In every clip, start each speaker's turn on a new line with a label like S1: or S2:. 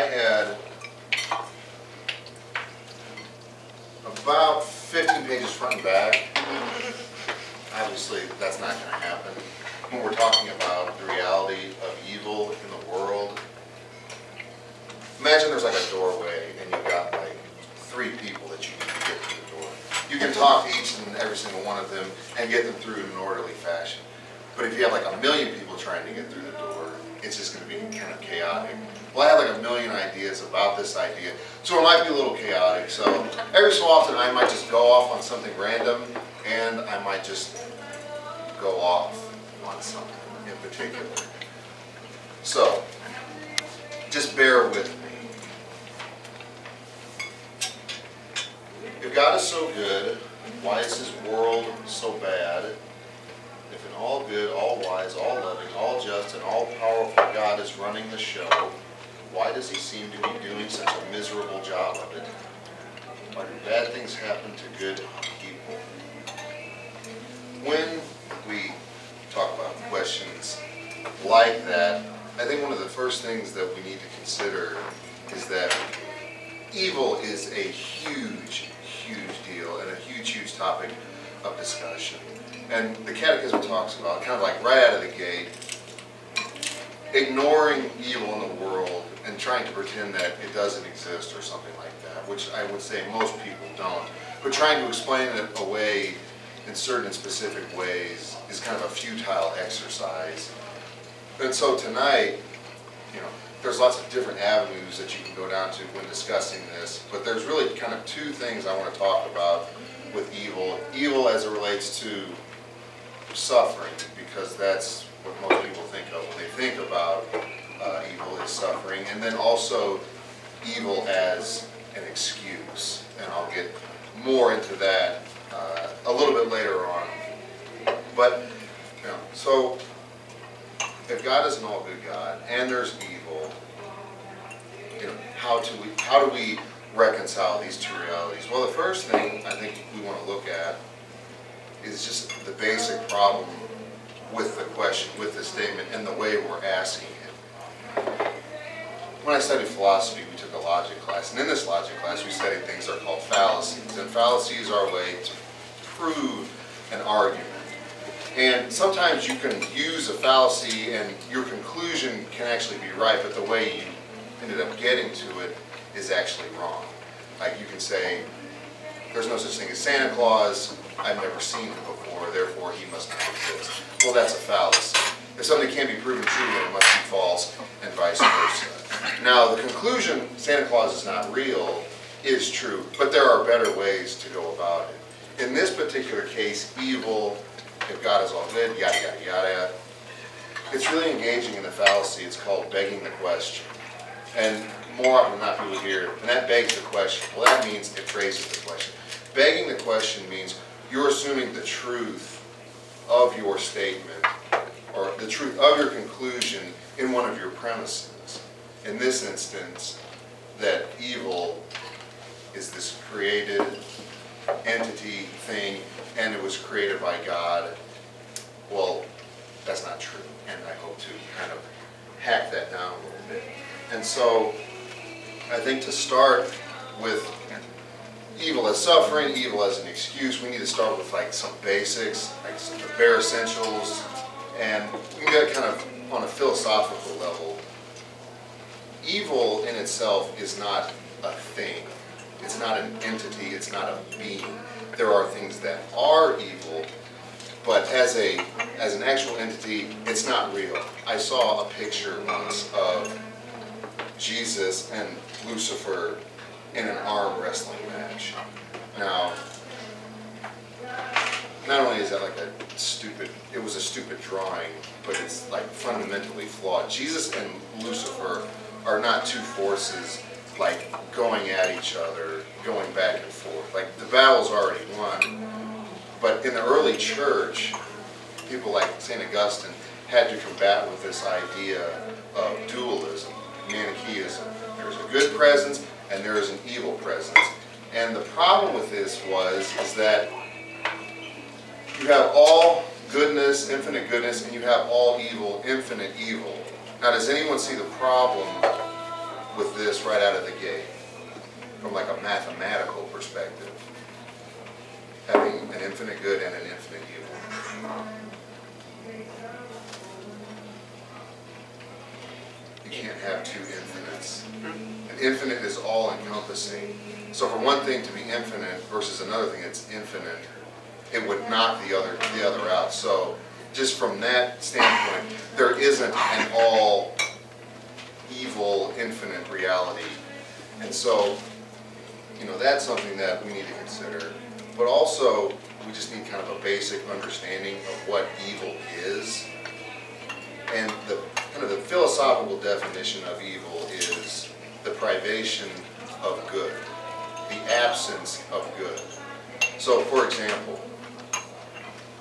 S1: had about 15 pages front and back. Obviously, that's not going to happen. When we're talking about the reality of evil in the world, imagine there's like a doorway and you've got like 3 people that you need to get through the door. You can talk to each and every single one of them and get them through in an orderly fashion. But if you have like 1 million people trying to get through the door, it's just going to be kind of chaotic. Well, I have like 1 million ideas about this idea, so it might be a little chaotic. So every so often I might just go off on something random, and I might just go off on something in particular. So just bear with me. If God is so good, why is His world so bad? If an all good, all wise, all loving, all just, and all powerful God is running the show, why does He seem to be doing such a miserable job of it? Why do bad things happen to good people? When we talk about questions like that, I think one of the first things that we need to consider is that evil is a huge, huge deal and a huge, huge topic of discussion. And the Catechism talks about, kind of like right out of the gate, ignoring evil in the world and trying to pretend that it doesn't exist or something like that, which I would say most people don't. But trying to explain it away in certain specific ways is kind of a futile exercise. And so tonight, there's lots of different avenues that you can go down to when discussing this, but there's really kind of 2 things I want to talk about with evil. Evil as it relates to suffering, because that's what most people think of when they think about evil is suffering, and then also evil as an excuse, and I'll get more into that a little bit later on. But so if God is an all-good God and there's evil, how do we reconcile these 2 realities? Well, the first thing I think we want to look at is just the basic problem with the question, with the statement, and the way we're asking it. When I studied philosophy, we took a logic class, and in this logic class we studied things that are called fallacies, and fallacies are a way to prove an argument. And sometimes you can use a fallacy and your conclusion can actually be right, but the way you ended up getting to it is actually wrong. Like you can say, there's no such thing as Santa Claus, I've never seen him before, therefore he must not exist. Well, that's a fallacy. If something can't be proven true, then it must be false, and vice versa. Now, the conclusion, Santa Claus is not real, is true, but there are better ways to go about it. In this particular case, evil, if God is all good, yada, yada, yada, it's really engaging in a fallacy. It's called begging the question. And more often than not, people hear, and that begs the question. Well, that means it raises the question. Begging the question means you're assuming the truth of your statement, or the truth of your conclusion in one of your premises. In this instance, that evil is this created entity, thing, and it was created by God. Well, that's not true, and I hope to kind of hack that down a little bit. And so, I think to start with evil as suffering, evil as an excuse, we need to start with like some basics, like some the bare essentials, and we can get kind of on a philosophical level. Evil in itself is not a thing. It's not an entity, it's not a being. There are things that are evil, but as an actual entity, it's not real. I saw a picture once of Jesus and Lucifer in an arm wrestling match. Now, not only is that like it was a stupid drawing, but it's like fundamentally flawed. Jesus and Lucifer are not 2 forces like going at each other, going back and forth. Like the battle's already won. But in the early church, people like St. Augustine had to combat with this idea of dualism, Manichaeism. There's a good presence and there is an evil presence. And the problem with this is that you have all goodness, infinite goodness, and you have all evil, infinite evil. Now, does anyone see the problem with this right out of the gate, from like a mathematical perspective, having an infinite good and an infinite evil. You can't have two infinites. An infinite is all-encompassing. So for one thing to be infinite versus another thing that's infinite, it would knock the other out. So just from that standpoint, there isn't an all evil infinite reality. And so, that's something that we need to consider. But also, we just need kind of a basic understanding of what evil is. And the kind of the philosophical definition of evil is the privation of good, the absence of good. So, for example,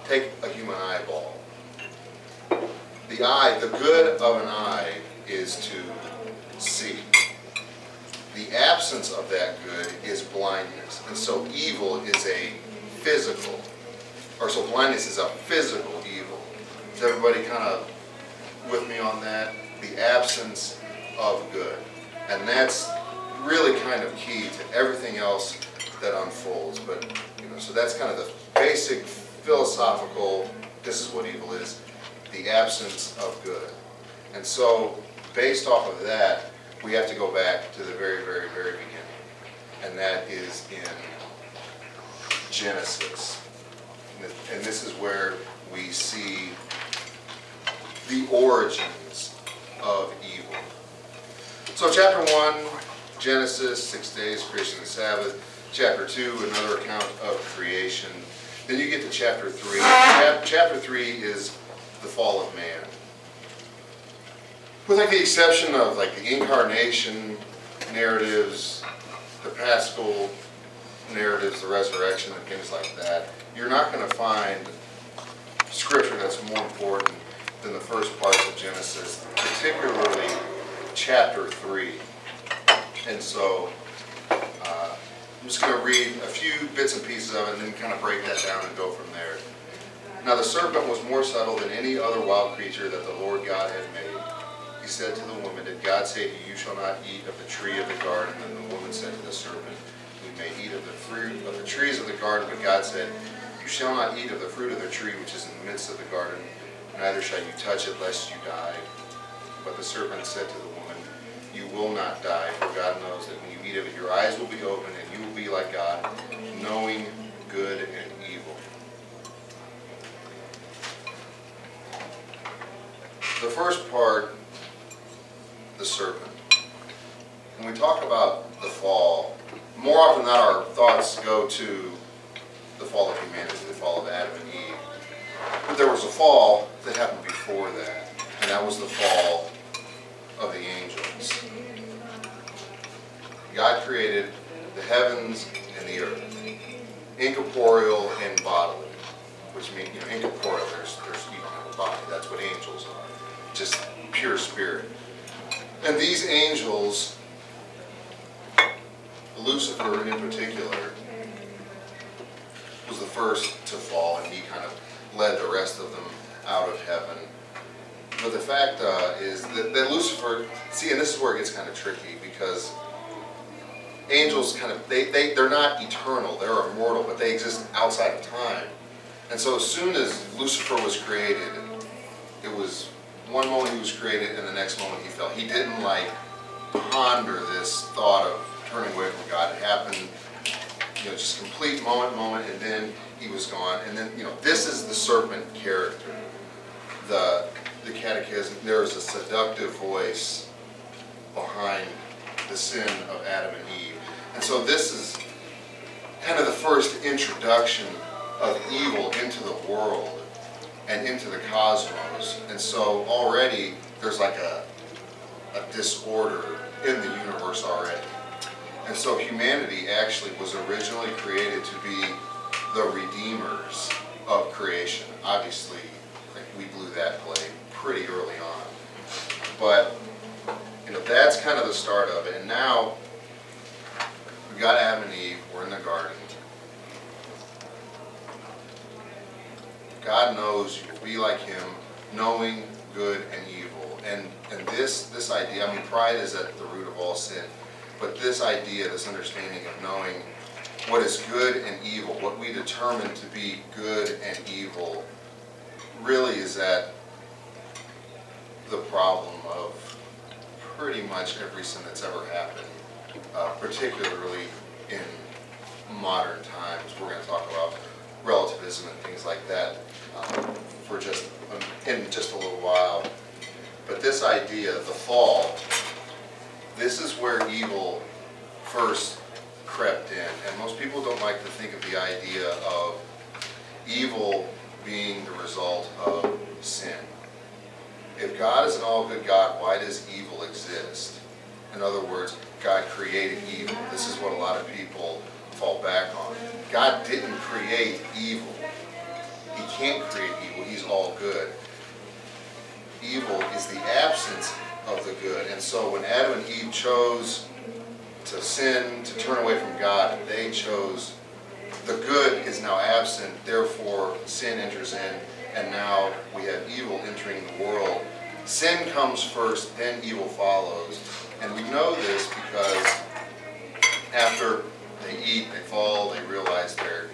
S1: take a human eyeball. The eye, the good of an eye is to see. The absence of that good is blindness. And so evil is a physical, so blindness is a physical evil. Is everybody kind of with me on that? The absence of good. And that's really kind of key to everything else that unfolds. But, so that's kind of the basic philosophical, this is what evil is, the absence of good. And so, based off of that, we have to go back to the very, very, very beginning. And that is in Genesis. And this is where we see the origins of evil. So chapter 1, Genesis, 6 days, creation of the Sabbath. Chapter 2, another account of creation. Then you get to chapter 3. Chapter 3 is the fall of man. With the exception of the incarnation narratives, the Paschal narratives, the resurrection, and things like that, you're not going to find scripture that's more important than the first parts of Genesis, particularly chapter 3. And so I'm just going to read a few bits and pieces of it and then kind of break that down and go from there. Now the serpent was more subtle than any other wild creature that the Lord God had made. He said to the woman, did God say to you, you shall not eat of the tree of the garden? And the woman said to the serpent, we may eat of the fruit of the trees of the garden, but God said, you shall not eat of the fruit of the tree which is in the midst of the garden, neither shall you touch it, lest you die. But the serpent said to the woman, you will not die, for God knows that when you eat of it, your eyes will be open, and you will be like God, knowing good and evil. The first part, the serpent. When we talk about the fall, more often than not our thoughts go to the fall of humanity, the fall of Adam and Eve. But there was a fall that happened before that, and that was the fall of the angels. God created the heavens and the earth, incorporeal and bodily, which means, incorporeal, you don't have a body, that's what angels are, just pure spirit. And these angels, Lucifer in particular, was the first to fall, and he kind of led the rest of them out of heaven. But the fact is that Lucifer, and this is where it gets kind of tricky, because angels they're not eternal, they're immortal, but they exist outside of time. And so as soon as Lucifer was created, it was one moment he was created and the next moment he fell. He didn't ponder this thought of turning away from God. It happened, just complete moment, and then he was gone. And then, this is the serpent character. The catechism, there is a seductive voice behind the sin of Adam and Eve. And so this is kind of the first introduction of evil into the world and into the cosmos. And so already there's a disorder in the universe already. And so humanity actually was originally created to be the redeemers of creation. Obviously, we blew that play pretty early on. But, that's kind of the start of it. And now, we got Adam and Eve, we're in the garden. God knows you will be like him, knowing good and evil. And this idea, I mean, pride is at the root of all sin, but this idea, this understanding of knowing what is good and evil, what we determine to be good and evil, really is at the problem of pretty much every sin that's ever happened, particularly in modern times. We're going to talk about relativism and things like that in just a little while. But this idea, the fall, this is where evil first crept in. And most people don't like to think of the idea of evil being the result of sin. If God is an all-good God, why does evil exist? In other words, God created evil. This is what a lot of people fall back on. God didn't create evil. He can't create evil. He's all good. Evil is the absence of the good. And so when Adam and Eve chose to sin, to turn away from God, they chose the good is now absent, therefore sin enters in, and now we have evil entering the world. Sin comes first, then evil follows. And we know this because after they eat, they fall, they realize they're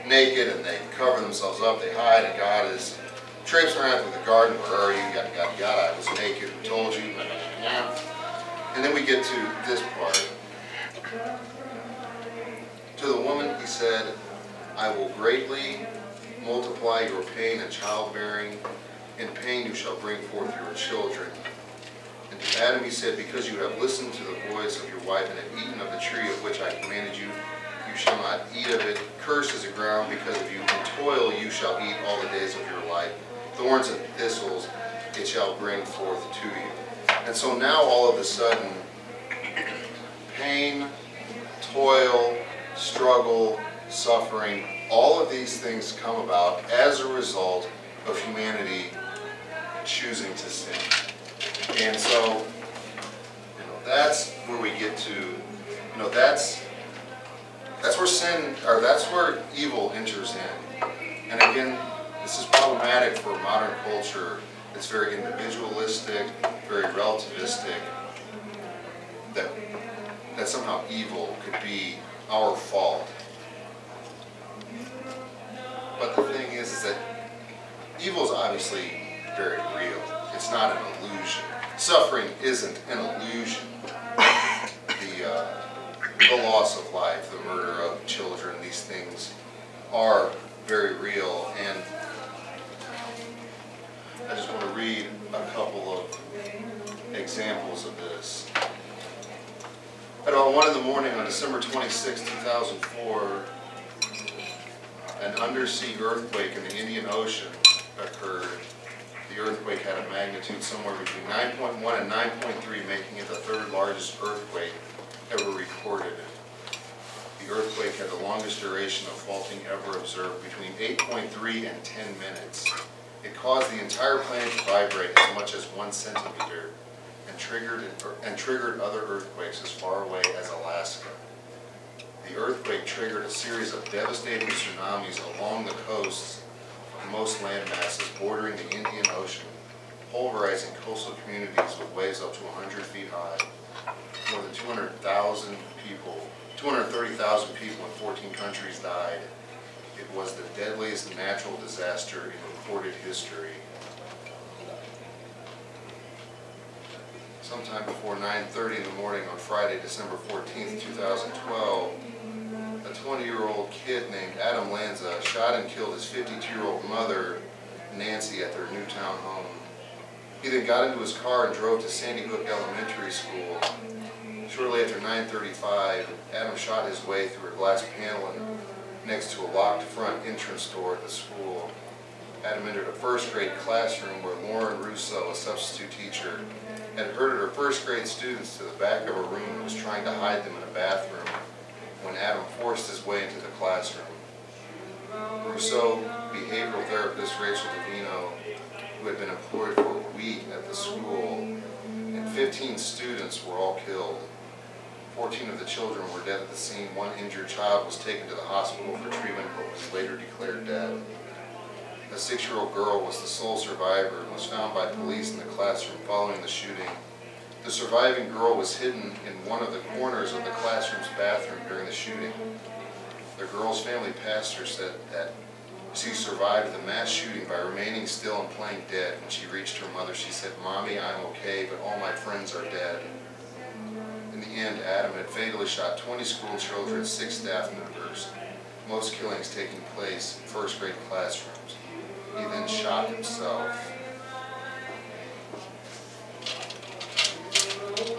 S1: naked, and they cover themselves up, they hide, and God is traipsing around through the garden. Where are you? Yada, yada, yada. I was naked. Who told you? And then we get to this part. To the woman he said, I will greatly multiply your pain and childbearing. In pain you shall bring forth your children. And to Adam he said, because you have listened to the voice of your wife and have eaten of the tree of which I commanded you, you shall not eat of it. Cursed is the ground because of you. In toil you shall eat all the days of your life. Thorns and thistles it shall bring forth to you. And so now all of a sudden, pain, toil, struggle, suffering, all of these things come about as a result of humanity choosing to sin. And so, that's where we get to, that's where sin, or that's where evil enters in. And again, this is problematic for modern culture. It's very individualistic, very relativistic, that somehow evil could be our fault. But the thing is that evil is obviously very real. It's not an illusion. Suffering isn't an illusion. The loss of life, the murder of children, these things are very real. And I just want to read a couple of examples of this. At about 1 in the morning on December 26, 2004, an undersea earthquake in the Indian Ocean occurred. The earthquake had a magnitude somewhere between 9.1 and 9.3, making it the third largest earthquake ever recorded. The earthquake had the longest duration of faulting ever observed, between 8.3 and 10 minutes. It caused the entire planet to vibrate as much as 1 centimeter and triggered other earthquakes as far away as Alaska. The earthquake triggered a series of devastating tsunamis along the coasts of most land masses bordering the Indian Ocean, pulverizing coastal communities with waves up to 100 feet high. More than 230,000 people in 14 countries died. It was the deadliest natural disaster in recorded history. Sometime before 9:30 in the morning on Friday, December 14th, 2012, a 20-year-old kid named Adam Lanza shot and killed his 52-year-old mother, Nancy, at their Newtown home. He then got into his car and drove to Sandy Hook Elementary School. Shortly after 9:35, Adam shot his way through a glass paneling next to a locked front entrance door at the school. Adam entered a first-grade classroom where Lauren Russo, a substitute teacher, had herded her first-grade students to the back of a room and was trying to hide them in a bathroom when Adam forced his way into the classroom. Russo, behavioral therapist Rachel Davino, who had been employed for a week at the school, and 15 students were all killed. 14 of the children were dead at the scene. One injured child was taken to the hospital for treatment but was later declared dead. a 6-year-old girl, was the sole survivor and was found by police in the classroom following the shooting. The surviving girl was hidden in one of the corners of the classroom's bathroom during the shooting. The girl's family pastor said that she survived the mass shooting by remaining still and playing dead. When she reached her mother, she said, "Mommy, I'm okay, but all my friends are dead." In the end, Adam had fatally shot 20 school children, 6 staff members, most killings taking place in first-grade classrooms. He then shot himself.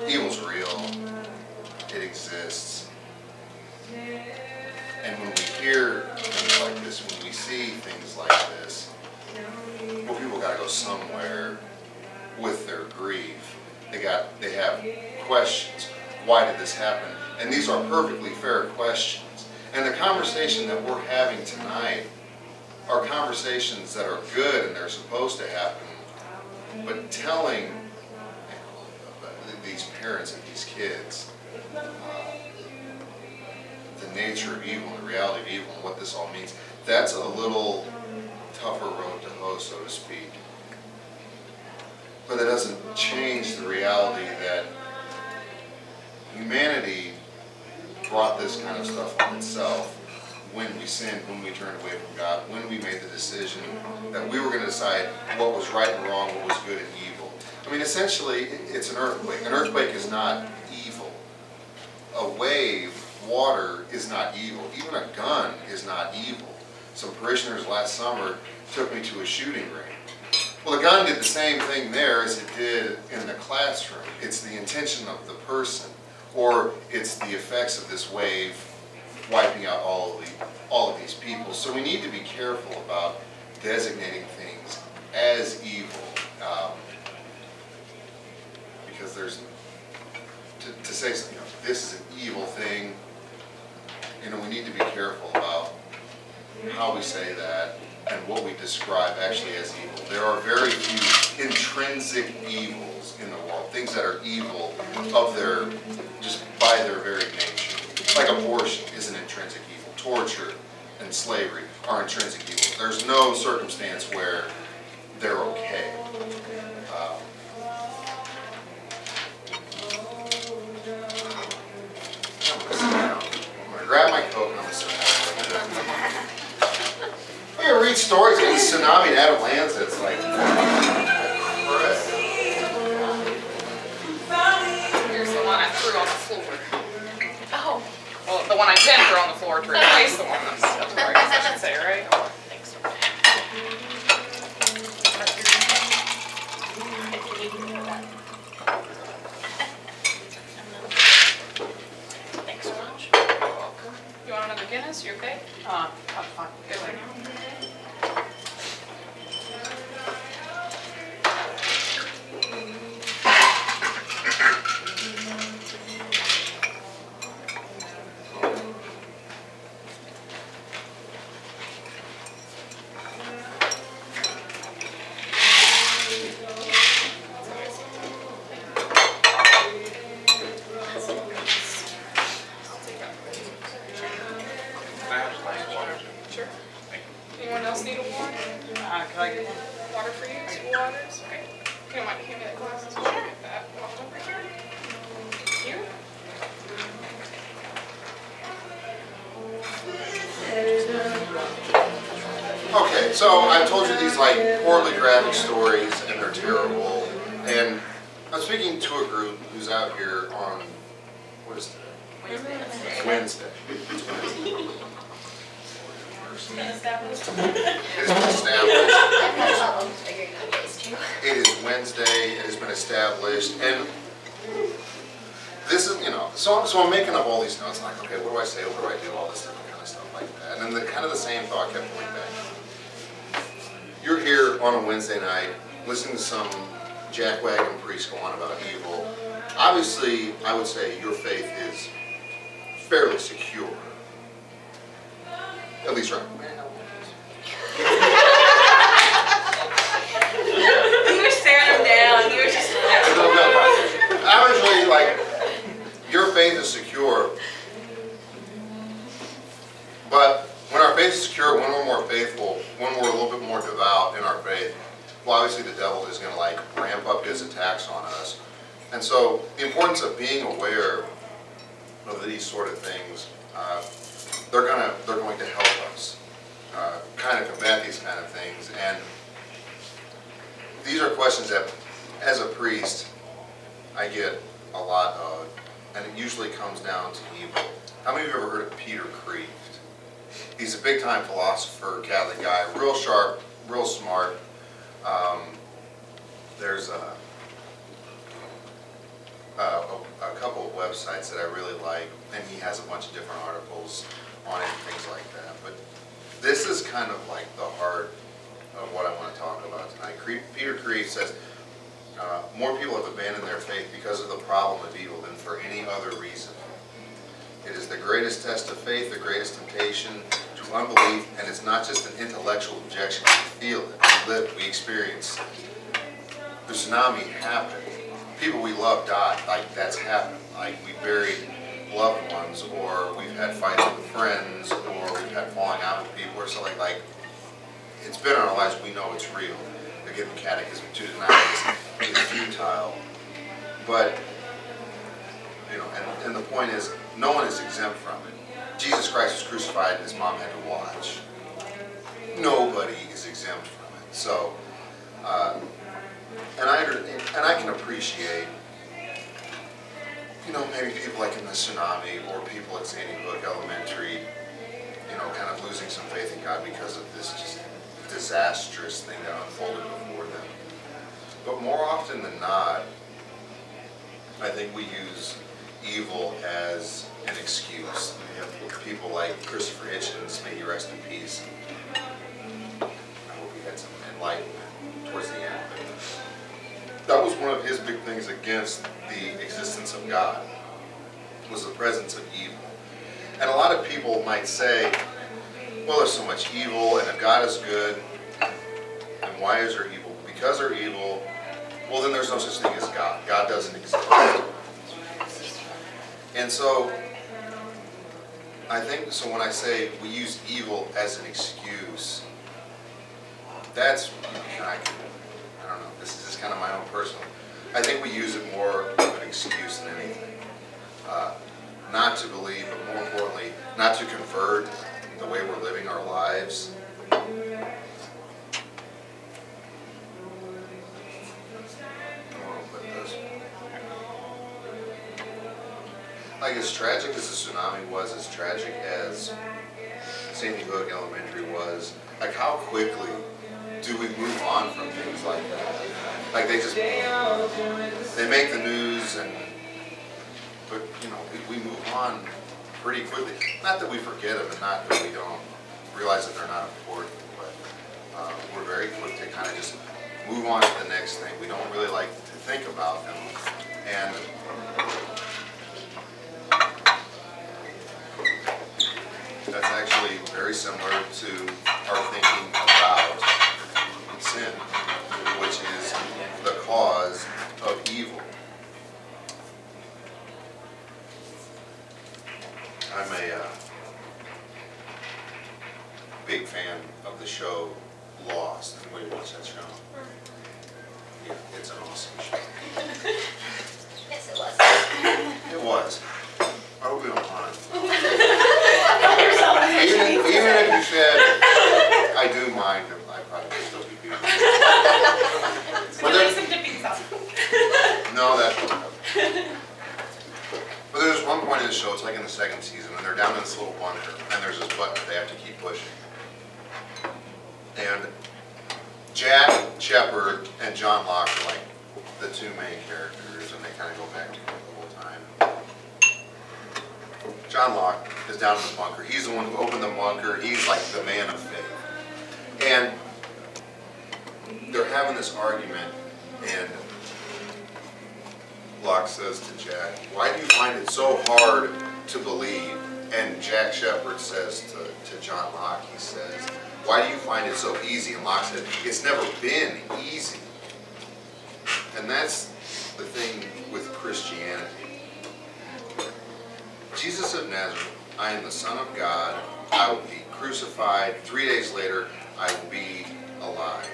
S1: Evil's real. It exists. And when we hear things like this, when we see things like this, well, people got to go somewhere with their grief. They have questions. Why did this happen? And these are perfectly fair questions. And the conversation that we're having tonight are conversations that are good and they're supposed to happen. But telling these parents and these kids the nature of evil and the reality of evil and what this all means, that's a little tougher road to hoe, so to speak. But that doesn't change the reality that humanity brought this kind of stuff on itself when we sinned, when we turned away from God, when we made the decision that we were going to decide what was right and wrong, what was good and evil. I mean, essentially, it's an earthquake. An earthquake is not evil. A wave, water, is not evil. Even a gun is not evil. Some parishioners last summer took me to a shooting range. Well, the gun did the same thing there as it did in the classroom. It's the intention of the person, or it's the effects of this wave wiping out all of these people. So we need to be careful about designating things as evil, because there's to say something, this is an evil thing. We need to be careful about how we say that and what we describe actually as evil. There are very few intrinsic evils in the world, things that are evil just by their very nature. Like abortion is an intrinsic evil. Torture and slavery are intrinsic evils. There's no circumstance where they're okay. I'm going to grab my coat and I'm going to sit down. I'm going to read stories about the tsunami and Adam Lanza. It's like,
S2: here's the one I threw on the floor. Oh. Well, the one I didn't throw on the floor to replace the one that's up there, I guess I should say, right? Thanks. Thanks so much. You're welcome. You want another Guinness? You okay? I'm fine. Good lady. Anyone else need a water? Can I get water for you? Two waters? Okay. You might hand me that glass as well. Get that walked over here. Thank you.
S1: okay, so I've told you these like horribly graphic stories and they're terrible. And I'm speaking to a group who's out here on, what is today? Wednesday. It's Wednesday. It's been established. It is Wednesday. It has been established, and this is, so I'm making up all these notes. Like, okay, what do I say? What do I do? All this different kind of stuff like that. And then the same thought kept going back. You're here on a Wednesday night, listening to some jackwagon priest go on about evil. Obviously, I would say your faith is fairly secure. At least right.
S3: You were staring him down. You were just.
S1: Obviously, like, your faith is secure. But when our faith is secure, when we're more faithful, when we're a little bit more devout, And so the importance of being aware of these sort of things, they're going to help us kind of combat these kind of things. And these are questions that, as a priest, I get a lot of, and it usually comes down to evil. How many of you have ever heard of Peter Kreeft? He's a big-time philosopher, Catholic guy, real sharp, real smart. There's a couple of websites that I really like, and he has a bunch of different articles on it and things like that. But this is kind of like the heart of what I want to talk about tonight. Peter Kreeft says, more people have abandoned their faith because of the problem of evil than for any other reason. It is the greatest test of faith, the greatest temptation to unbelief, and it's not just an intellectual objection. We feel it, we live it, we experience it. The tsunami happened. People we love died. Like, that's happened. Like, we buried loved ones, or we've had fights with friends, or we've had falling out with people, or something like. It's been in our lives. We know it's real. Again, the catechism to deny is futile. But and the point is, no one is exempt from it. Jesus Christ was crucified, and his mom had to watch. Nobody is exempt from it. So, and I can appreciate, maybe people like in the tsunami or people at Sandy Hook Elementary, kind of losing some faith in God because of this just disastrous thing that unfolded before them. But more often than not, I think we use evil as an excuse. We have people like Christopher Hitchens, may he rest in peace. I hope he had some enlightenment towards the end. That was one of his big things against the existence of God, was the presence of evil. And a lot of people might say, well, there's so much evil, and if God is good, then why is there evil? Because they're evil, well, then there's no such thing as God. God doesn't exist. And so, I think, so when I say we use evil as an excuse, that's, I don't know, this is just kind of my own personal, I think we use it more of an excuse than anything. Not to believe, but more importantly, not to convert the way we're living our lives. I want to put this. Like, as tragic as the tsunami was, as tragic as Sandy Hook Elementary was, like, how quickly do we move on from things like that? Like, they make the news, but we move on pretty quickly. Not that we forget them, and not that we don't realize that they're not important, but we're very quick to kind of just move on to the next thing. We don't really like to think about them. And that's actually very similar to our thinking about sin, which is the cause of evil. I'm a big fan of the show Lost. Anybody watch that show? Yeah, it's an awesome show.
S3: Yes, it was.
S1: It was. I hope we don't mind.
S3: Yourself.
S1: Even if you said, I do mind, I probably would still be doing it. But there's
S2: some dipping sauce.
S1: no, that's not. But there's one point in the show, it's like in the second season, and they're down in this little bunker, and there's this button that they have to keep pushing. And Jack Shepard and John Locke are like the two main characters, and they kind of go back together the whole time. John Locke is down in the bunker. He's the one who opened the bunker. He's like the man of faith. And they're having this argument, and Locke says to Jack, why do you find it so hard to believe? And Jack Shepard says to John Locke, he says, why do you find it so easy? And Locke said, it's never been easy. And that's the thing with Christianity. Jesus of Nazareth, I am the Son of God. I will be crucified. 3 days later, I will be alive.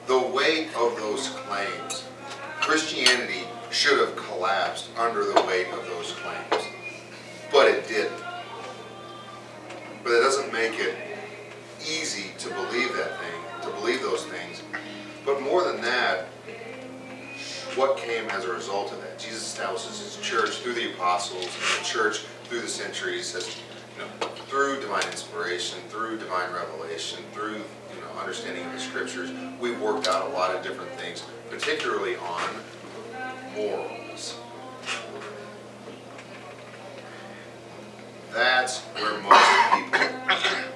S1: The weight of those claims Christianity should have collapsed under the weight of those claims, but it didn't. But it doesn't make it easy to believe that thing, to believe those things. But more than that, what came as a result of that? Jesus establishes his church through the apostles, and the church through the centuries has, through divine inspiration, through divine revelation, through understanding of the scriptures, we've worked out a lot of different things, particularly on morals. That's where most people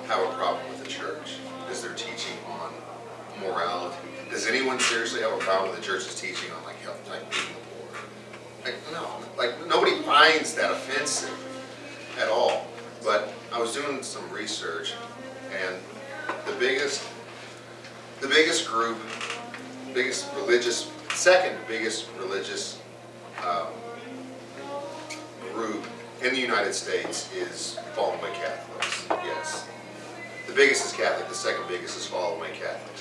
S1: have a problem with the church, is their teaching on morality. Does anyone seriously have a problem with the church's teaching on like health, like being the poor? No, nobody finds that offensive at all. But I was doing some research, and the biggest group, second biggest religious group in the United States is fallen away Catholics. Yes, the biggest is Catholic. The second biggest is fallen away Catholic.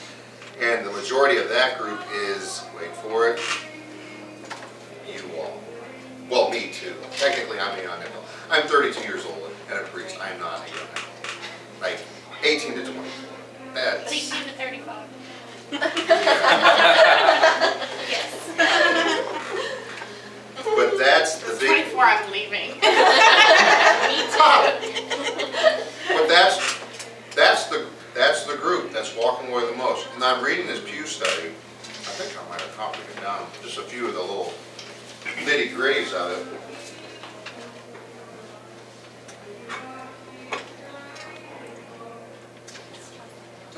S1: And the majority of that group is, wait for it, you all. Well, me too. Technically, I'm a young adult. I'm 32 years old and a priest. I'm not a young adult. Like 18 to 24. That's
S3: 18 to 35. Yes.
S1: But that's the big.
S2: 24, I'm leaving.
S3: Me too.
S1: But that's the group that's walking away the most. And I'm reading this Pew study. I think I might have copied it down. Just a few of the little nitty-gritties of it.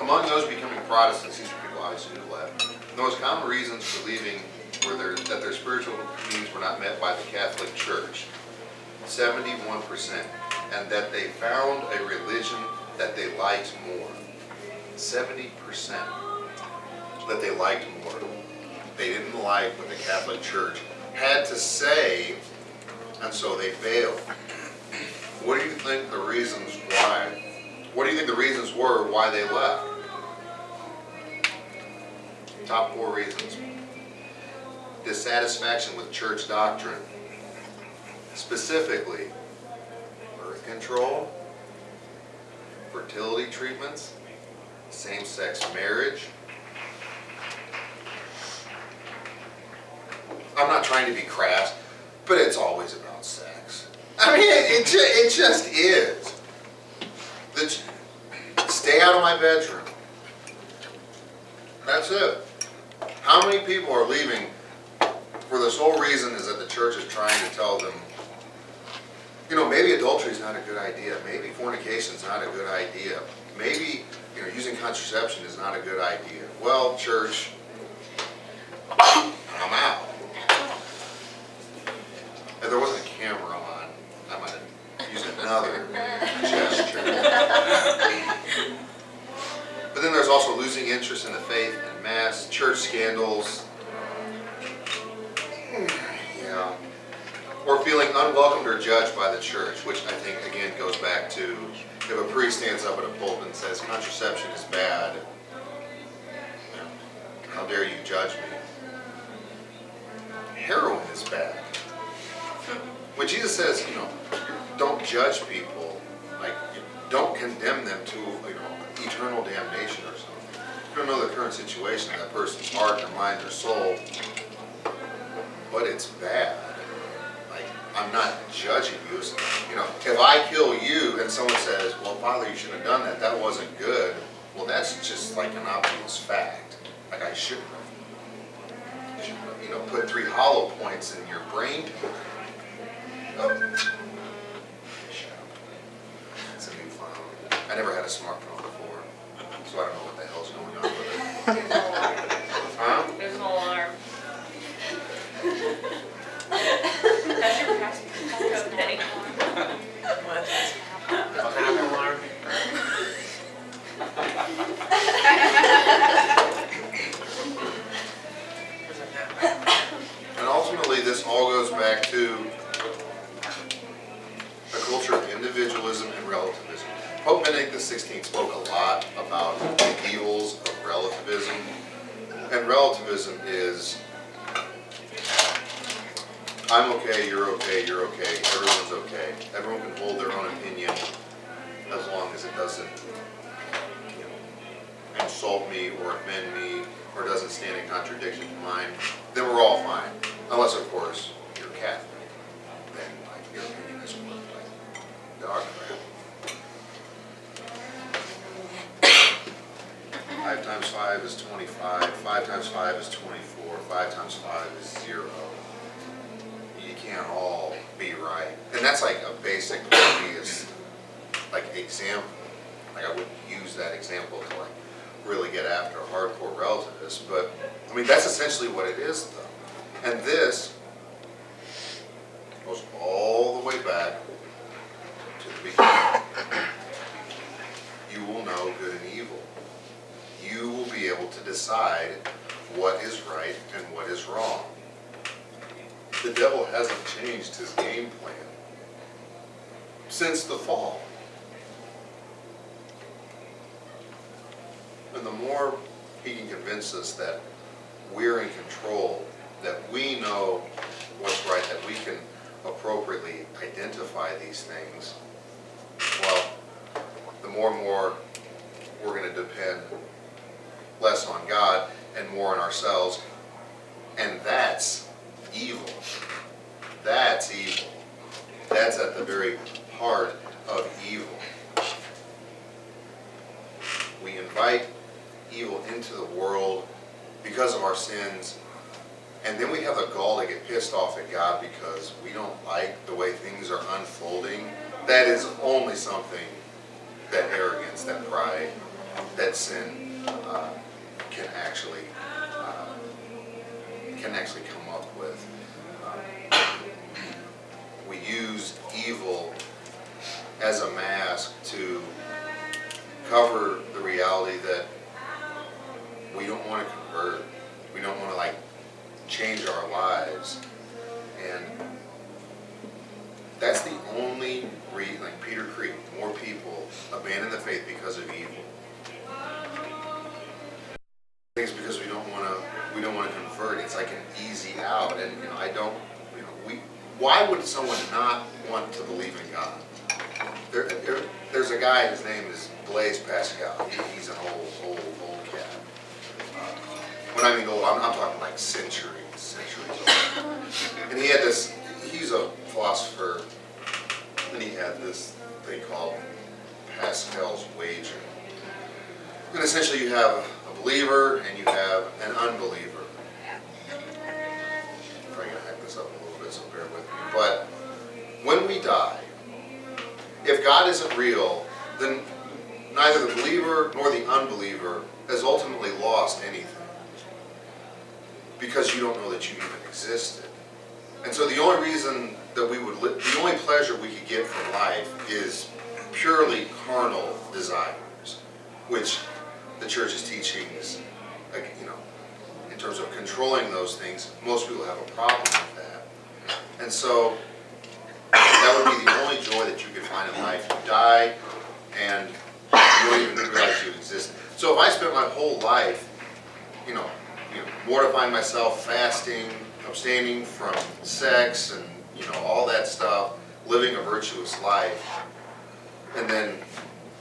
S1: Among those becoming Protestants, these are people obviously who left. The most common reasons for leaving were that their spiritual needs were not met by the Catholic Church, 71%, and that they found a religion that they liked more, 70%, that they liked more. They didn't like what the Catholic Church had to say, and so they failed. What do you think the reasons why? What do you think the reasons were why they left? Top 4 reasons. Dissatisfaction with church doctrine. Specifically, birth control, fertility treatments, same-sex marriage. I'm not trying to be crass, but it's always about sex. I mean, it just is. Stay out of my bedroom. That's it. How many people are leaving for the sole reason is that the church is trying to tell them, maybe adultery is not a good idea. Maybe fornication is not a good idea. Maybe, using contraception is not a good idea. Well, church, I'm out. If there wasn't a camera on, I might have used another gesture. But then there's also losing interest in the faith and mass, church scandals, or feeling unwelcomed or judged by the church, which I think, again, goes back to if a priest stands up at a pulpit and says contraception is bad, how dare you judge me? Heroin is bad. When Jesus says, don't judge people, don't condemn them to, eternal damnation or something. You don't know the current situation of that person's heart, their mind, their soul, but it's bad. I'm not judging you. If I kill you and someone says, well, Father, you shouldn't have done that, that wasn't good, well, that's just like an obvious fact. I shouldn't have, put 3 hollow points in your brain. Oh. It's a new phone. I never had a smartphone before, so I don't know what the hell's going on with it. Huh?
S2: There's an alarm. That's your passcode, Eddie.
S4: What? An alarm?
S1: And ultimately, this all goes back to a culture of individualism and relativism. Pope Benedict XVI spoke a lot about the evils of relativism. And relativism is I'm okay, you're okay, you're okay, everyone's okay. Everyone can hold their own opinion as long as it doesn't, you know, insult me or offend me or doesn't stand in contradiction to mine. Then we're all fine. Unless, of course, you're Catholic. Then like, your opinion is worth like dog crap. 5 times 5 is 25. 5 times 5 is 24. 5 times 5 is 0. You can't all be right. And that's like a basic obvious like example. Like I wouldn't use that example to like really get after hardcore relativists, but I mean that's essentially what it is though. And this goes all the way back to the beginning. You will know good and evil. You will be able to decide what is right and what is wrong. The devil hasn't changed his game plan since the fall. And the more he can convince us that we're in control, that we know what's right, that we can appropriately identify these things, well, the more and more we're going to depend less on God and more on ourselves. And that's evil. That's evil. That's at the very heart of evil. We invite evil into the world because of our sins, and then we have the gall to get pissed off at God because we don't like the way things are unfolding. That is only something that arrogance, that pride, that sin can actually come up with. We use evil as a mask to cover the reality that we don't want to convert. We don't want to like change our lives. And that's the only reason, like Peter Creek, more people abandon the faith because of evil. I think it's because we don't want to convert. It's like an easy out, and why would someone not want to believe in God? There's a guy, his name is Blaise Pascal. He's an old cat. When I mean old, I'm talking like centuries old. And he had this, he's a philosopher, and he had this thing called Pascal's wager. And essentially you have a believer and you have an unbeliever. I'm probably going to hack this up a little bit, so bear with me. But when we die, if God isn't real, then neither the believer nor the unbeliever has ultimately lost anything. Because you don't know that you even existed. And so the only reason that we would live, the only pleasure we could get from life is purely carnal desires, which the church's teachings, like, in terms of controlling those things, most people have a problem with that. And so that would be the only joy that you could find in life. You die and you don't even realize you exist. So if I spent my whole life, mortifying myself, fasting, abstaining from sex, and all that stuff, living a virtuous life, and then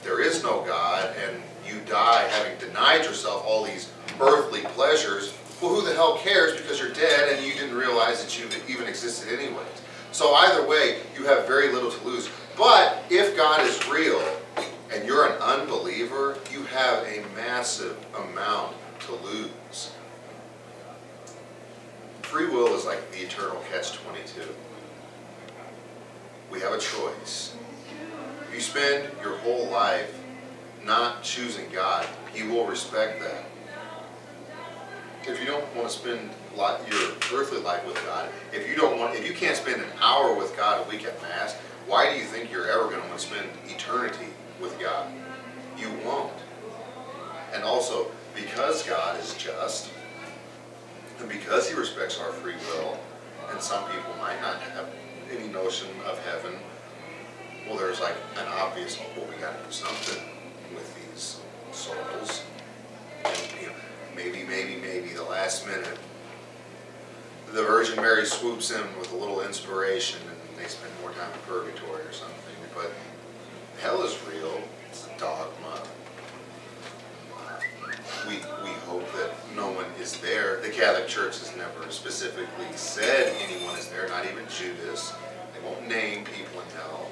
S1: there is no God, and you die having denied yourself all these earthly pleasures, well, who the hell cares, because you're dead and you didn't realize that you even existed anyways. So either way, you have very little to lose. But if God is real and you're an unbeliever, you have a massive amount to lose. Free will is like the eternal catch-22. We have a choice. If you spend your whole life not choosing God, He will respect that. If you don't want to spend your earthly life with God, if you can't spend an hour with God a week at Mass, why do you think you're ever going to want to spend eternity with God? You won't. And also, because God is just, and because He respects our free will, and some people might not have any notion of heaven, well, there's like an obvious, well, we got to do something with these souls. And, maybe the last minute, the Virgin Mary swoops in with a little inspiration and they spend more time in purgatory or something. But hell is real. It's a dogma. We hope that no one is there. The Catholic Church has never specifically said anyone is there, not even Judas. They won't name people in hell.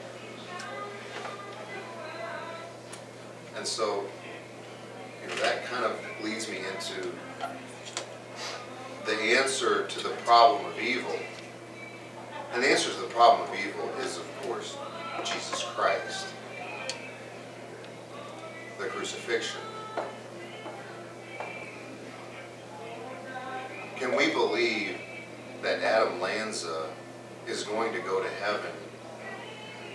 S1: And so, that kind of leads me into the answer to the problem of evil. And the answer to the problem of evil is, of course, Jesus Christ. The crucifixion. Can we believe that Adam Lanza is going to go to heaven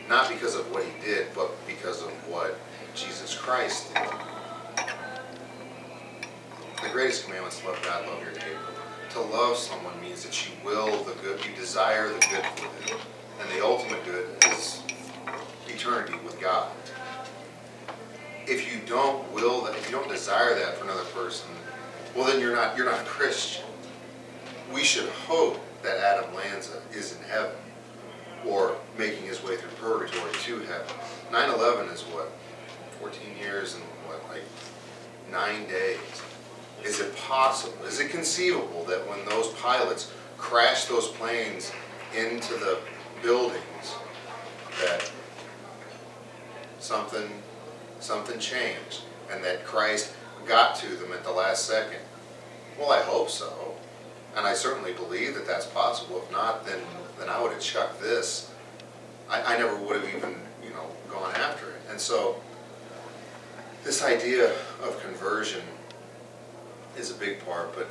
S1: not because of what he did, but because of what Jesus Christ did? The greatest commandment is to love God, love your neighbor. To love someone means that you will the good, you desire the good for them. And the ultimate good is eternity with God. If you don't will that, if you don't desire that for another person, well then you're not a Christian. We should hope that Adam Lanza is in heaven or making his way through purgatory to heaven. 9/11 is what? 14 years and what, like 9 days. Is it possible, is it conceivable that when those pilots crashed those planes into the buildings that something changed and that Christ got to them at the last second? Well, I hope so. And I certainly believe that that's possible. If not, then I would have chucked this. I never would have even, gone after it. And so this idea of conversion is a big part, but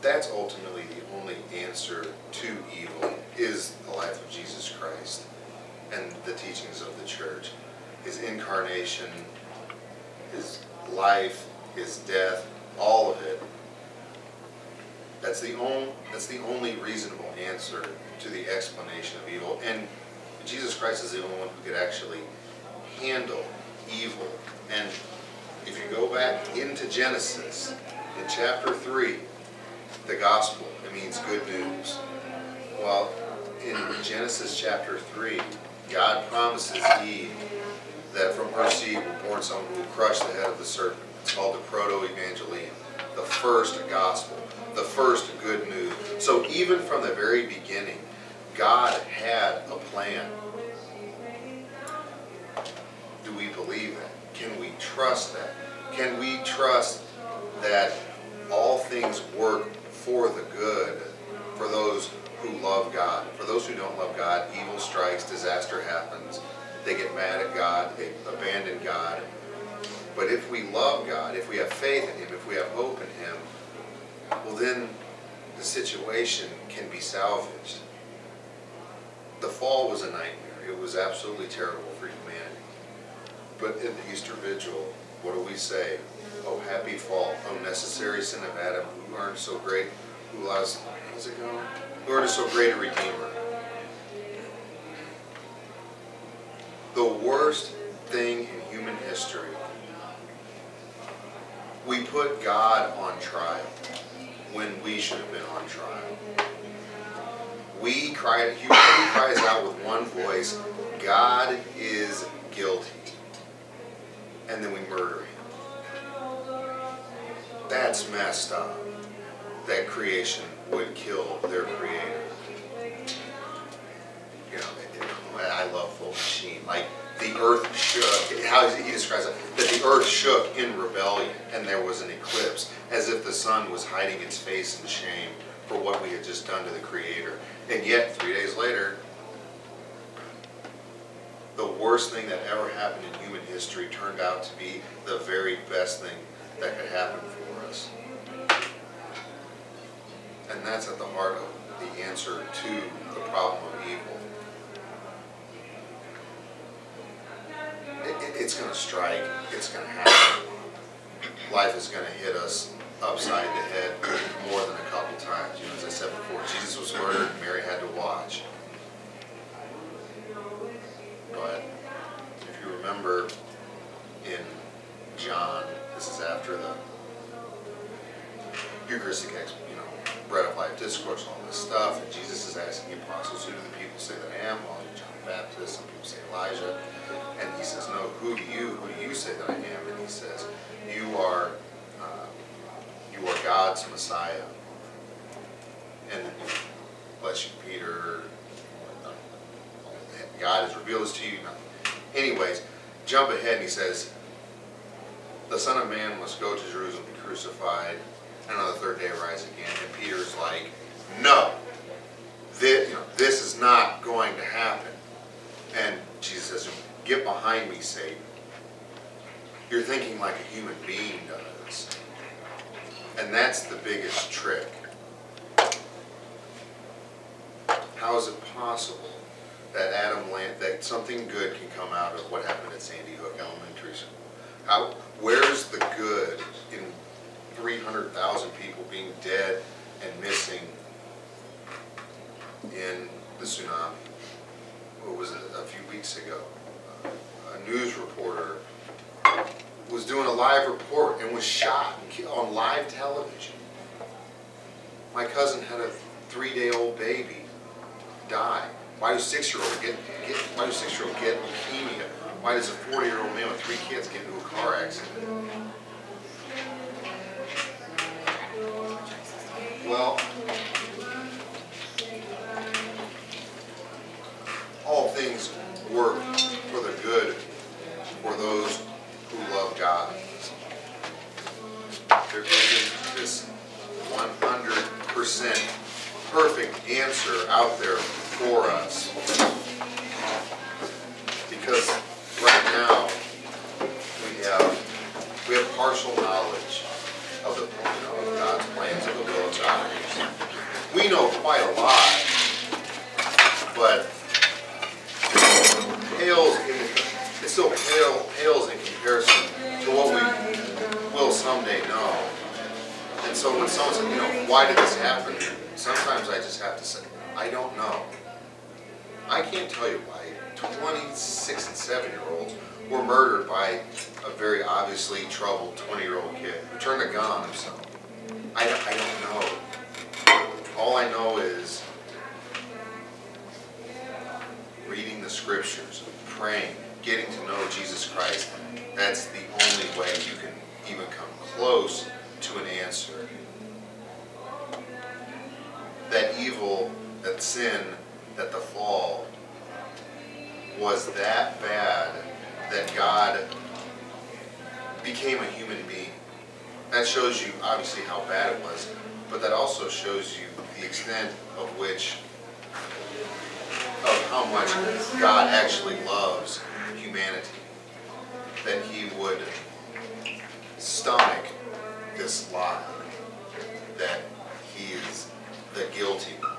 S1: that's ultimately the only answer to evil is the life of Jesus Christ and the teachings of the church. His incarnation, his life, his death, all of it. That's the only reasonable answer to the explanation of evil. And Jesus Christ is the only one who could actually handle evil. And if you go back into Genesis, in chapter 3, the gospel, it means good news. Well, in Genesis chapter 3, God promises Eve that from her seed will born someone who will crush the head of the serpent. It's called the proto-evangelium, the first gospel, the first good news. So even from the very beginning, God had a plan. Do we believe that? Can we trust that? Can we trust that all things work for the good for those who love God? For those who don't love God, evil strikes, disaster happens. They get mad at God, they abandon God. But if we love God, if we have faith in Him, if we have hope in Him, well then the situation can be salvaged. The fall was a nightmare. It was absolutely terrible for humanity. But in the Easter Vigil, what do we say? Oh, happy fall, oh, necessary sin of Adam, who earned so great, who lost, how's it going? Who earned so great a Redeemer. The worst thing in human history, we put God on trial when we should have been on trial. Humanity cries out with one voice, God is guilty. And then we murder Him. That's messed up. That creation would kill their creator. I love Full Machine. Like, the earth shook. How he describes it? That the earth shook in rebellion and there was an eclipse, as if the sun was hiding its face in shame for what we had just done to the Creator. And yet, 3 days later, the worst thing that ever happened in human history turned out to be the very best thing that could happen for us. And that's at the heart of the answer to the problem of evil. It's going to strike. It's going to happen. Life is going to hit us upside the head more than a couple times. As I said before, Jesus was murdered, Mary had to watch. But if you remember in John, this is after the Eucharistic bread of have discourse on this stuff, and Jesus is asking the apostles, who do the people say that I am? Well, John the Baptist, some people say Elijah. And he says, no, who do you say that I am? And he says, you are God's Messiah. And bless you, Peter, God has revealed this to you. Anyways, jump ahead and he says, the Son of Man must go to Jerusalem, be crucified, and on the third day rise again. And Peter's like, no, this is not going to happen. And Jesus says, get behind me, Satan. You're thinking like a human being does. And that's the biggest trick. How is it possible that that something good can come out of what happened at Sandy Hook Elementary School? Where's the good in 300,000 people being dead and missing in the tsunami? What was it, a few weeks ago? A news reporter was doing a live report and was shot on live television. My cousin had a 3-day-old baby die. Why does a 6-year-old get leukemia? Why does a 40-year-old man with 3 kids get into a car accident? Well, all things work for the good for those who love God. There isn't this 100% perfect answer out there for us. Because right now we have partial knowledge of God's plans of the will of God. We know quite a lot, but it still pales in comparison to what we will someday know. And so when someone says, why did this happen? Sometimes I just have to say, I don't know. I can't tell you why 26 and 7-year-olds were murdered by a very obviously troubled 20-year-old kid who turned a gun on himself. I don't know. All I know is reading the scriptures, praying, getting to know Jesus Christ. That's the only way you can even come close to an answer. That evil, that sin, that the fall was that bad that God became a human being. That shows you obviously how bad it was, but that also shows you the extent of how much God actually loves humanity. That he would stomach this lie that he is the guilty one.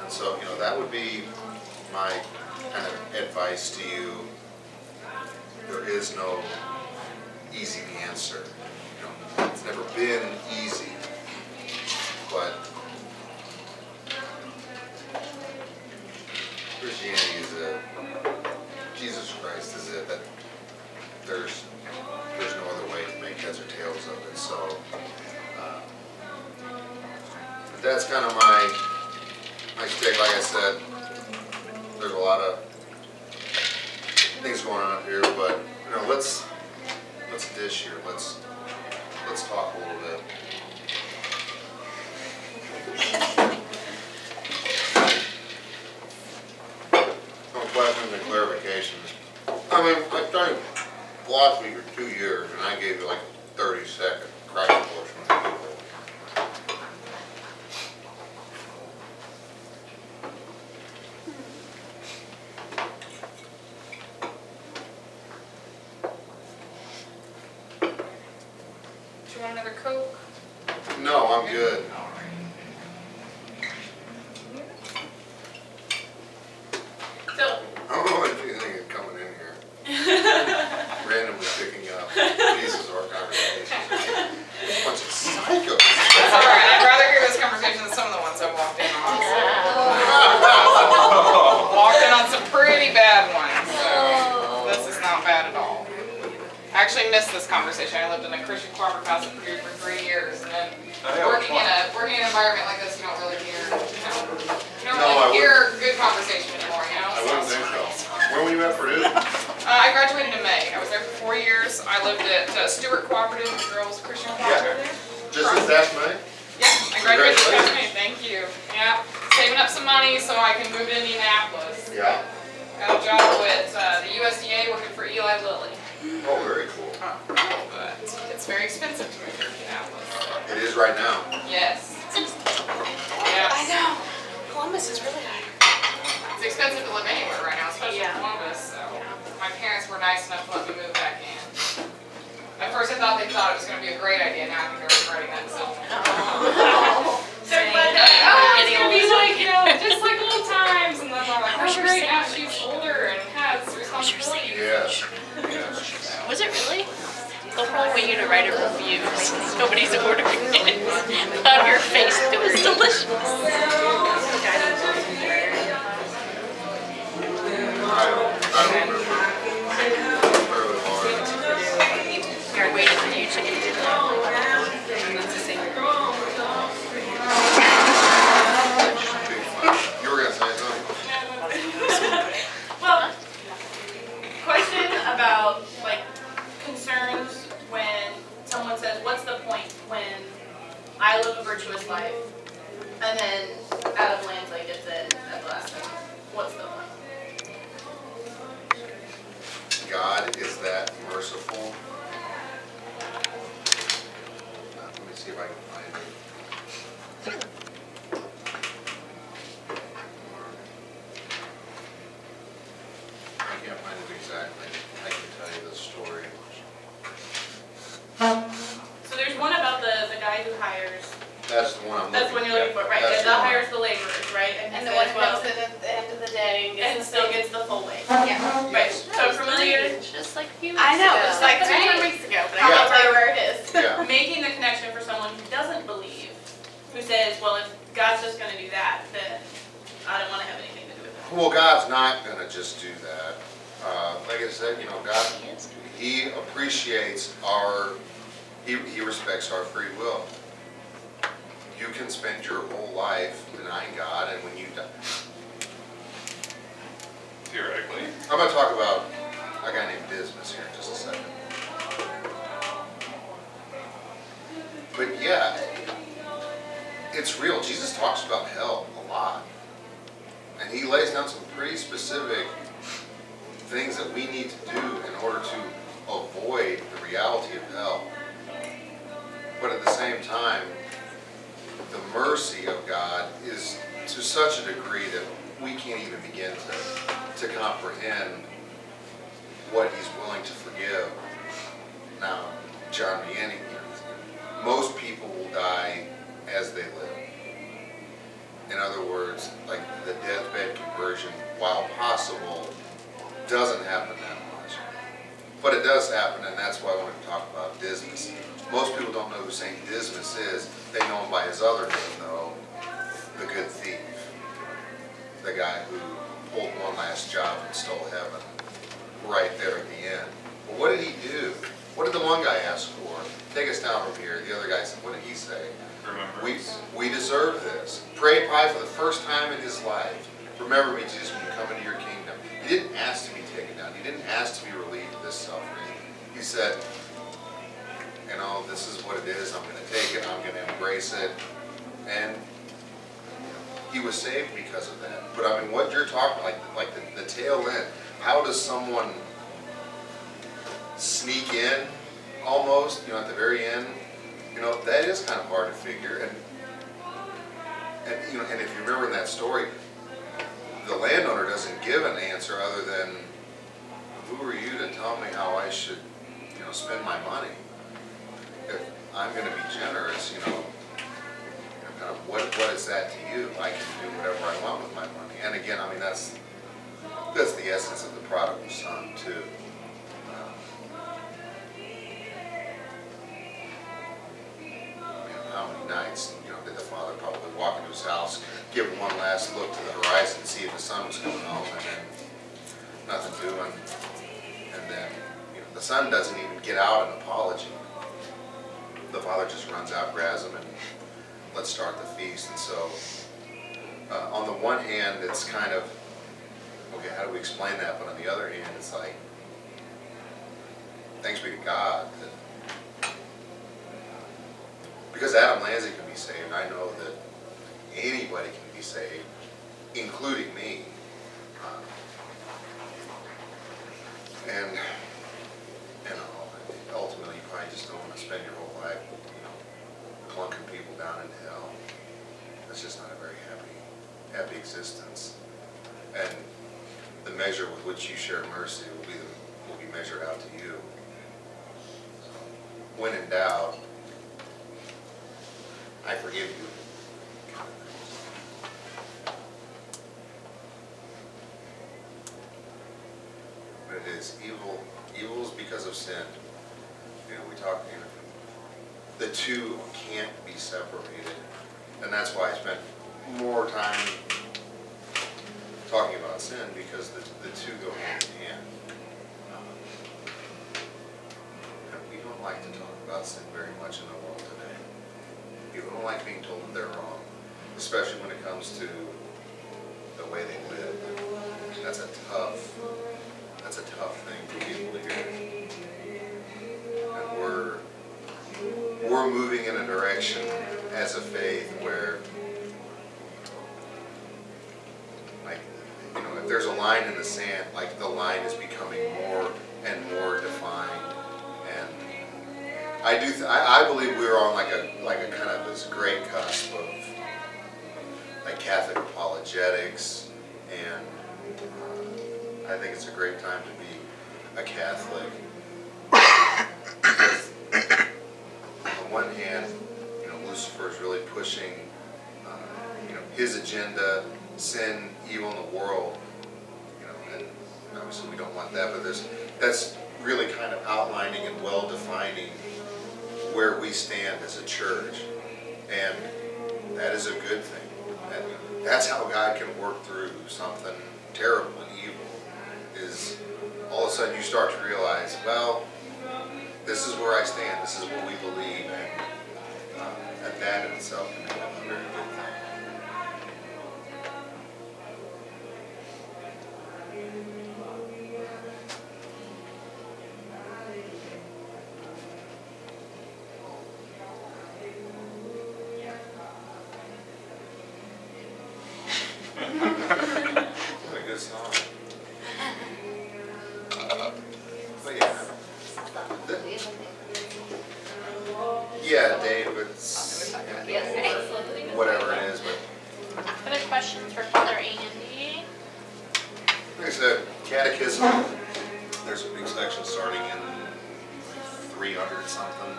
S1: And so, that would be my kind of advice to you. There is no easy answer. It's never been easy, but Christianity is Jesus Christ is it, that there's no other way to make heads or tails of it. So that's kind of my stick. Like I said, there's a lot of things going on up here, but let's dish here. Let's talk a little bit. Some questions and clarifications. I've done philosophy for 2 years, and I gave you like a 30-second crash course on people.
S2: Do you want another Coke?
S1: No, I'm good.
S3: So,
S1: I don't know if anything is coming in here. Randomly picking up pieces of our conversation. Bunch of psychos.
S2: That's alright, I'd rather hear this conversation than some of the ones I walked in on. Walked in on some pretty bad ones, so this is not bad at all. I actually missed this conversation. I lived in a Christian cooperative house in Purdue for 3 years, and then working in an environment like this, you don't don't really hear, you don't
S1: No, I
S2: really hear good conversation anymore, you know?
S1: I wouldn't think so. Where were you at Purdue?
S2: I graduated in May. I was there for 4 years. I lived at Stewart Cooperative, the girls' Christian cooperative.
S1: Just this past May?
S2: Yeah, I graduated this past
S1: Congratulations.
S2: May. Thank you. Yeah, saving up some money so I can move to Indianapolis.
S1: Yeah.
S2: Got a job with the USDA working for Eli Lilly.
S1: Oh, very cool.
S2: But it's very expensive to move to Indianapolis.
S1: It is right now.
S2: Yes. Yeah.
S3: I know. Columbus is really high.
S2: It's expensive to live anywhere right now, especially in
S3: Yeah.
S2: Columbus, so my parents were nice enough to let me move back in. At first I thought they thought it was going to be a great idea, now I think they're regretting that, so.
S3: So glad
S2: Oh,
S3: that
S2: it's going to be like, you know, just like old times, and then I'm like, oh great, now she's older and has responsibilities.
S1: Yes. Yes.
S5: Was it really? They'll probably want you to write a review since nobody's ordering it. Of your face, it was delicious.
S1: I don't remember. Fairly hard.
S5: You're waiting for you to eat it.
S1: Big fun. You were gonna say something?
S3: Well, question about like concerns when someone says, what's the point when I live a virtuous life and then out of Lansley gets it at the last second? What's the point?
S1: God is that merciful. Let me see if I can find it. I can't find it exactly. I can tell you the story.
S3: So there's one about the guy who hires,
S1: That's the one I'm looking.
S3: that's when you're looking for, right?
S1: That's
S3: And
S1: the
S3: that
S1: one.
S3: hires the laborers, right?
S6: And
S3: he
S6: the one
S3: says,
S6: who
S3: well,
S6: comes in at the end of the day
S3: and still gets the full wage.
S6: Yeah.
S3: Right,
S1: Yes.
S3: so familiar,
S5: Just like a few
S6: I know,
S5: weeks
S6: it's
S5: ago.
S6: like 2
S3: Right.
S6: weeks ago, but I
S1: Yeah.
S6: can't tell you where it is.
S1: Yeah.
S3: making the connection for someone who doesn't believe, who says, well, if God's just gonna do that, then I don't wanna have anything to do with it.
S1: Well, God's not gonna just do that. Like I said, you know, God, He appreciates He respects our free will. You can spend your whole life denying God, and when you die.
S7: Theoretically.
S1: I'm gonna talk about a guy named Dismas here in just a second. But yeah, it's real. Jesus talks about hell a lot. And He lays down some pretty specific things that we need to do in order to avoid the reality of hell. But at the same time, the mercy of God is to such a degree that we can't even begin to comprehend what He's willing to forgive. Now, John Vianney, most people will die as they live. In other words, like the deathbed conversion, while possible, doesn't happen that much. But it does happen, and that's why I wanted to talk about Dismas. Most people don't know who St. Dismas is. They know him by his other name, though, the good thief. The guy who pulled one last job and stole heaven right there at the end. Well, what did he do? What did the one guy ask for? Take us down from here. The other guy said, what did he say? We deserve this. Prayed probably for the first time in his life. Remember me, Jesus, when you come into your kingdom. He didn't ask to be taken down. He didn't ask to be relieved of this suffering. He said, you know, this is what it is. I'm going to take it. I'm going to embrace it. And he was saved because of that. But I mean, what you're talking, like the tail end, how does someone sneak in almost, you know, at the very end? You know, that is kind of hard to figure. And you know, and if you remember in that story, the landowner doesn't give an answer other than, who are you to tell me how I should, you know, spend my money? If I'm going to be generous, you know, kind of what is that to you? I can do whatever I want with my money. And again, I mean, that's the essence of the prodigal son too. How many nights, you know, did the father probably walk into his house, give one last look to the horizon, see if the son was coming home, and then nothing doing, and then, you know, the son doesn't even get out an apology. The father just runs out, grabs him, and let's start the feast. And so, on the one hand, it's kind of, okay, how do we explain that? But on the other hand, it's like, thanks be to God that, because Adam Lanza can be saved, I know that anybody can be saved, including me. And ultimately, you probably just don't want to spend your whole life, plunking people down into hell. That's just not a very happy existence. And the measure with which you share mercy will be measured out to you. So, when in doubt, I forgive you. But it is evil. Evil is because of sin. We talk, the two can't be separated. And that's why I spent more time talking about sin, because the two go hand in hand. And we don't like to talk about sin very much in the world today. People don't like being told that they're wrong, especially when it comes to the way they live. That's a tough thing for people to hear. And we're moving in a direction as a faith where, like, if there's a line in the sand, like, the line is becoming more and more defined. And I believe we're on like a kind of this great cusp of like Catholic apologetics, and I think it's a great time to be a Catholic. Because on one hand, Lucifer is really pushing, his agenda, sin, evil in the world, and obviously we don't want that, but that's really kind of outlining and well defining where we stand as a church, and that is a good thing. That's how God can work through something terrible and evil, is all of a sudden you start to realize, well, this is where I stand, this is what we believe, and that in itself can become a very good thing. What a good song. But yeah, David's, whatever it is, but
S5: Other questions for Father Andy?
S1: like I said, catechism, there's a big section starting in 300 something.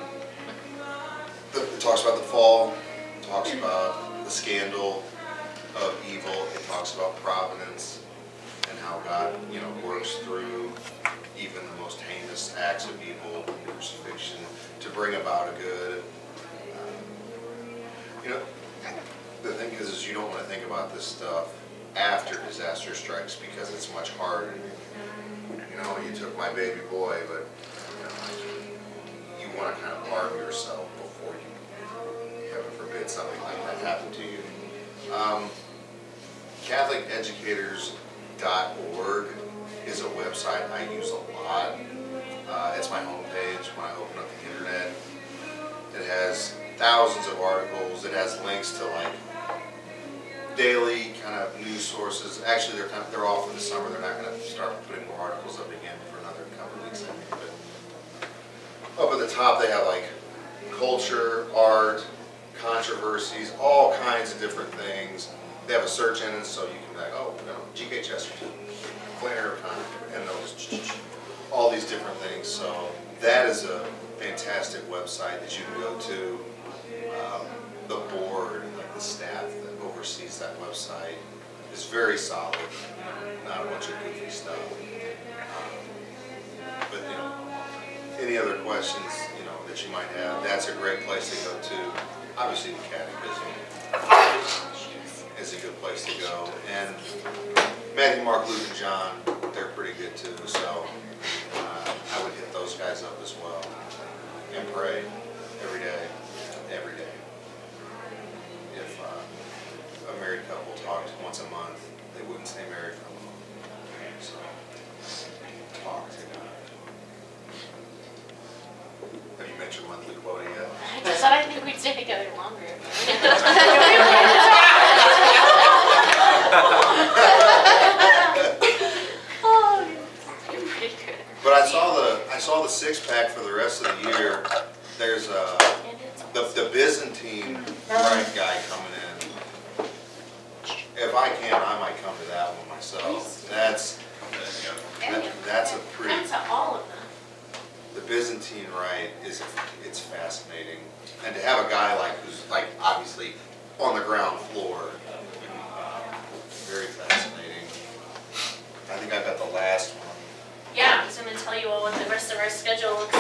S1: It talks about the fall, it talks about the scandal of evil, it talks about providence and how God, works through even the most heinous acts of evil, crucifixion, to bring about a good. The thing is you don't want to think about this stuff after disaster strikes, because it's much harder. You took my baby boy, but you want to kind of arm yourself before you, heaven forbid, something like that happen to you. CatholicEducators.org is a website I use a lot. It's my homepage when I open up the internet. It has thousands of articles. It has links to like daily kind of news sources. Actually, they're off for the summer. They're not going to start putting more articles up again for another couple of weeks, I think. But up at the top, they have like culture, art, controversies, all kinds of different things. They have a search engine, so you can be like, oh, G.K. Chesterton, Flannery O'Connor, and those, all these different things. So that is a fantastic website that you can go to. The board, like the staff that oversees that website, is very solid. Not a bunch of goofy stuff. But any other questions that you might have, that's a great place to go to. Obviously, the Catechism is a good place to go, and Matthew, Mark, Luke, and John, they're pretty good too. So I would hit those guys up as well and pray every day, every day. your monthly quota yet?
S5: I just thought I think we'd stay together longer. Oh, you're pretty good.
S1: But I saw the six-pack for the rest of the year. There's
S5: And it's
S1: the Byzantine right guy coming in. If I can, I might come to that one myself. That's a pretty,
S5: That's all of them.
S1: the Byzantine rite it's fascinating. And to have a guy who's obviously on the ground floor, very fascinating. I think I got the last one.
S6: Yeah, I was gonna tell you all what the rest of our schedule looks